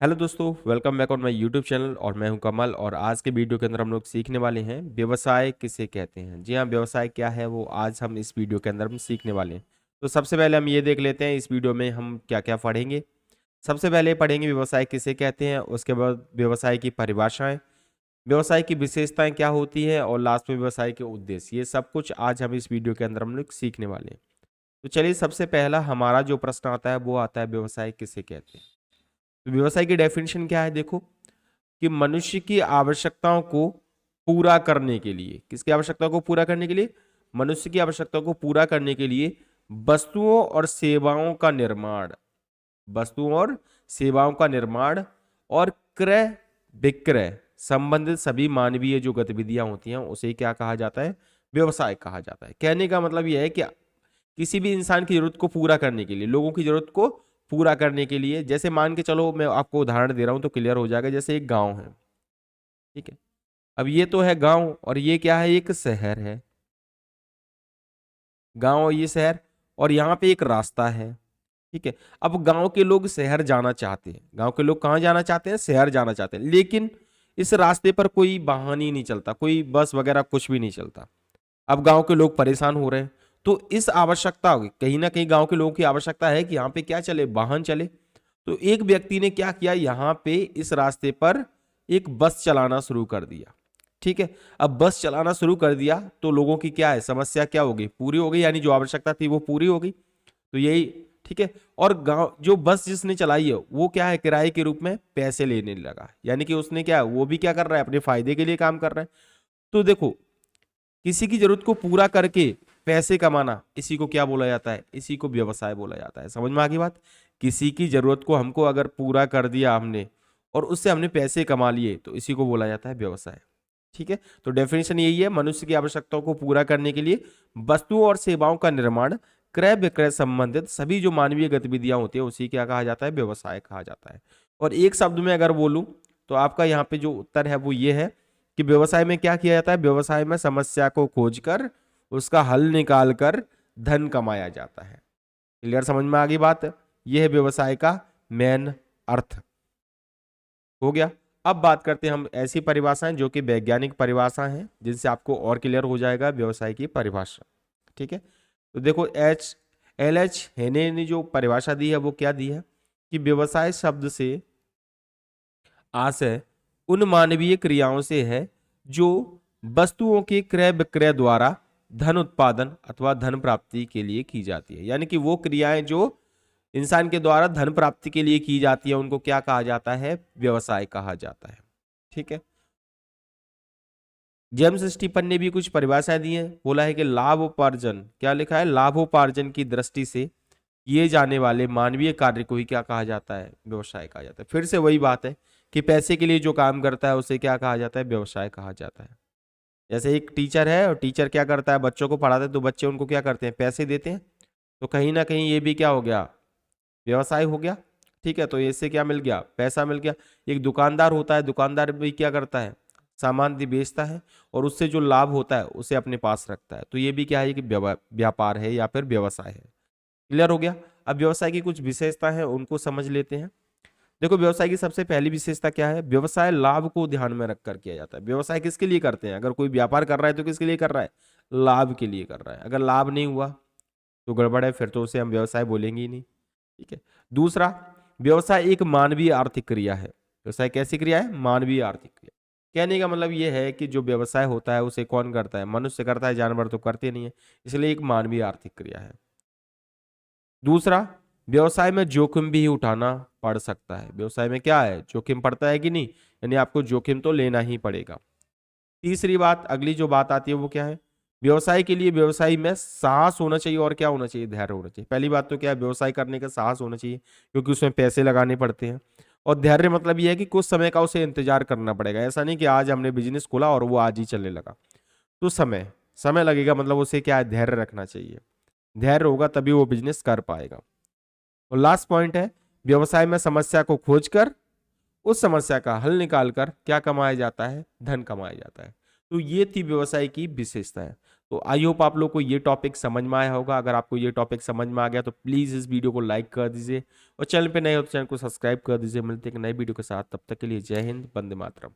Hello दोस्तों, welcome back on my YouTube channel. और मैं हूं कमल। और आज के वीडियो के अंदर हम लोग सीखने वाले हैं व्यवसाय किसे कहते हैं। जी हाँ, व्यवसाय क्या है वो आज हम इस वीडियो के अंदर हम सीखने वाले हैं। तो सबसे पहले हम ये देख लेते हैं इस वीडियो में हम क्या क्या पढ़ेंगे। सबसे पहले पढ़ेंगे व्यवसाय किसे कहते हैं, उसके बाद व्यवसाय की परिभाषाएं, व्यवसाय की विशेषताएं क्या होती है, और लास्ट में व्यवसाय के उद्देश्य। ये सब कुछ आज हम इस वीडियो के अंदर हम लोग सीखने वाले हैं। तो चलिए, सबसे पहला हमारा जो प्रश्न आता है वो आता है व्यवसाय किसे कहते हैं। तो व्यवसाय की डेफिनेशन क्या है, देखो कि मनुष्य की आवश्यकताओं को पूरा करने के लिए, किसकी आवश्यकताओं को पूरा करने के लिए, मनुष्य की आवश्यकताओं को पूरा करने के लिए वस्तुओं और सेवाओं का निर्माण, वस्तुओं और सेवाओं का निर्माण और क्रय विक्रय संबंधित सभी मानवीय जो गतिविधियां होती हैं उसे क्या कहा जाता है, व्यवसाय कहा जाता है। कहने का मतलब यह है कि किसी भी इंसान की जरूरत को पूरा करने के लिए, लोगों की जरूरत को पूरा करने के लिए, जैसे मान के चलो, मैं आपको उदाहरण दे रहा हूं तो क्लियर हो जाएगा। जैसे एक गांव है, ठीक है। अब ये तो है गांव, और ये क्या है, एक शहर है। गांव और ये शहर, और यहाँ पे एक रास्ता है, ठीक है। अब गांव के लोग शहर जाना चाहते हैं, गांव के लोग कहाँ जाना चाहते हैं, शहर जाना चाहते हैं, लेकिन इस रास्ते पर कोई वाहन ही नहीं चलता, कोई बस वगैरह कुछ भी नहीं चलता। अब गांव के लोग परेशान हो रहे हैं। तो इस आवश्यकता, कहीं ना कहीं गांव के लोगों की आवश्यकता है कि यहाँ पे क्या चले, वाहन चले। तो एक व्यक्ति ने क्या किया, यहाँ पे इस रास्ते पर एक बस चलाना शुरू कर दिया, ठीक है। अब बस चलाना शुरू कर दिया तो लोगों की क्या है, समस्या क्या हो गई, पूरी हो गई, यानी जो आवश्यकता थी वो पूरी हो गई। तो यही, ठीक है। और गांव जो बस जिसने चलाई है वो क्या है, किराए के रूप में पैसे लेने लगा, यानी कि उसने क्या, वो भी क्या कर रहा है, अपने फायदे के लिए काम कर रहा है। तो देखो, किसी की जरूरत को पूरा करके पैसे कमाना, इसी को क्या बोला जाता है, इसी को व्यवसाय बोला जाता है। समझ में आ गई बात। किसी की जरूरत को हमको अगर पूरा कर दिया हमने और उससे हमने पैसे कमा लिए तो इसी को बोला जाता है व्यवसाय, ठीक है। तो डेफिनेशन यही है, मनुष्य की आवश्यकताओं को पूरा करने के लिए वस्तुओं और सेवाओं का निर्माण, क्रय विक्रय संबंधित सभी जो मानवीय गतिविधियां होती है उसी क्या कहा जाता है, व्यवसाय कहा जाता है। और एक शब्द में अगर बोलूं तो आपका यहाँ पे जो उत्तर है वो ये है कि व्यवसाय में क्या किया जाता है, व्यवसाय में समस्या को खोजकर उसका हल निकालकर धन कमाया जाता है। क्लियर, समझ में आ गई बात। यह है व्यवसाय का मेन अर्थ। हो गया। अब बात करते हैं हम ऐसी परिभाषाएं जो कि वैज्ञानिक परिभाषा हैं, जिनसे आपको और क्लियर हो जाएगा व्यवसाय की परिभाषा, ठीक है। तो देखो, एल एच हेने ने जो परिभाषा दी है वो क्या दी है कि व्यवसाय शब्द से आशय उन मानवीय क्रियाओं से है जो वस्तुओं के क्रय विक्रय द्वारा धन उत्पादन अथवा धन प्राप्ति के लिए की जाती है। यानी कि वो क्रियाएं जो इंसान के द्वारा धन प्राप्ति के लिए की जाती है उनको क्या कहा जाता है, व्यवसाय कहा जाता है, ठीक है। जेम्स स्टीफन ने भी कुछ परिभाषाएं दी है। बोला है कि लाभोपार्जन, क्या लिखा है, लाभोपार्जन की दृष्टि से किए जाने वाले मानवीय कार्य को ही क्या कहा जाता है, व्यवसाय कहा जाता है। फिर से वही बात है कि पैसे के लिए जो काम करता है उसे क्या कहा जाता है, व्यवसाय कहा जाता है। जैसे एक टीचर है और टीचर क्या करता है, बच्चों को पढ़ाते हैं तो बच्चे उनको क्या करते हैं, पैसे देते हैं। तो कहीं ना कहीं ये भी क्या हो गया, व्यवसाय हो गया, ठीक है। तो इससे क्या मिल गया, पैसा मिल गया। एक दुकानदार होता है, दुकानदार भी क्या करता है, सामान बेचता है और उससे जो लाभ होता है उसे अपने पास रखता है। तो ये भी क्या है कि व्यापार है या फिर व्यवसाय है। क्लियर हो गया। अब व्यवसाय की कुछ विशेषता है उनको समझ लेते हैं। देखो, व्यवसाय की सबसे पहली विशेषता क्या है, व्यवसाय लाभ को ध्यान में रखकर किया जाता है। व्यवसाय किसके लिए करते हैं, अगर कोई व्यापार कर रहा है तो किसके लिए कर रहा है, लाभ के लिए कर रहा है। अगर लाभ नहीं हुआ तो गड़बड़ है, फिर तो उसे हम व्यवसाय बोलेंगे ही नहीं, ठीक है। दूसरा, व्यवसाय एक मानवीय आर्थिक क्रिया है। व्यवसाय कैसी क्रिया है, मानवीय आर्थिक क्रिया। कहने का मतलब यह है कि जो व्यवसाय होता है उसे कौन करता है, मनुष्य करता है, जानवर तो करते नहीं है, इसलिए एक मानवीय आर्थिक क्रिया है। दूसरा, व्यवसाय में जोखिम भी उठाना पड़ सकता है। व्यवसाय में क्या है, जोखिम पड़ता है कि नहीं, यानी आपको जोखिम तो लेना ही पड़ेगा। तीसरी बात, अगली जो बात आती है वो क्या है, व्यवसाय के लिए व्यवसायी में साहस होना चाहिए और क्या होना चाहिए, धैर्य होना चाहिए। पहली बात तो क्या है, व्यवसाय करने का साहस होना चाहिए क्योंकि उसमें पैसे लगाने पड़ते हैं। और धैर्य मतलब यह है कि कुछ समय का उसे इंतजार करना पड़ेगा। ऐसा नहीं कि आज हमने बिजनेस खोला और वो आज ही चलने लगा। तो समय समय लगेगा, मतलब उसे क्या है, धैर्य रखना चाहिए। धैर्य होगा तभी वो बिजनेस कर पाएगा। और लास्ट पॉइंट है, व्यवसाय में समस्या को खोजकर उस समस्या का हल निकालकर क्या कमाया जाता है, धन कमाया जाता है। तो ये थी व्यवसाय की विशेषता है। तो आई होप आप लोग को ये टॉपिक समझ में आया होगा। अगर आपको ये टॉपिक समझ में आ गया तो प्लीज़ इस वीडियो को लाइक कर दीजिए और चैनल पे नए हो तो चैनल को सब्सक्राइब कर दीजिए। मिलते हैं एक नए वीडियो के साथ, तब तक के लिए जय हिंद, वंदे मातरम।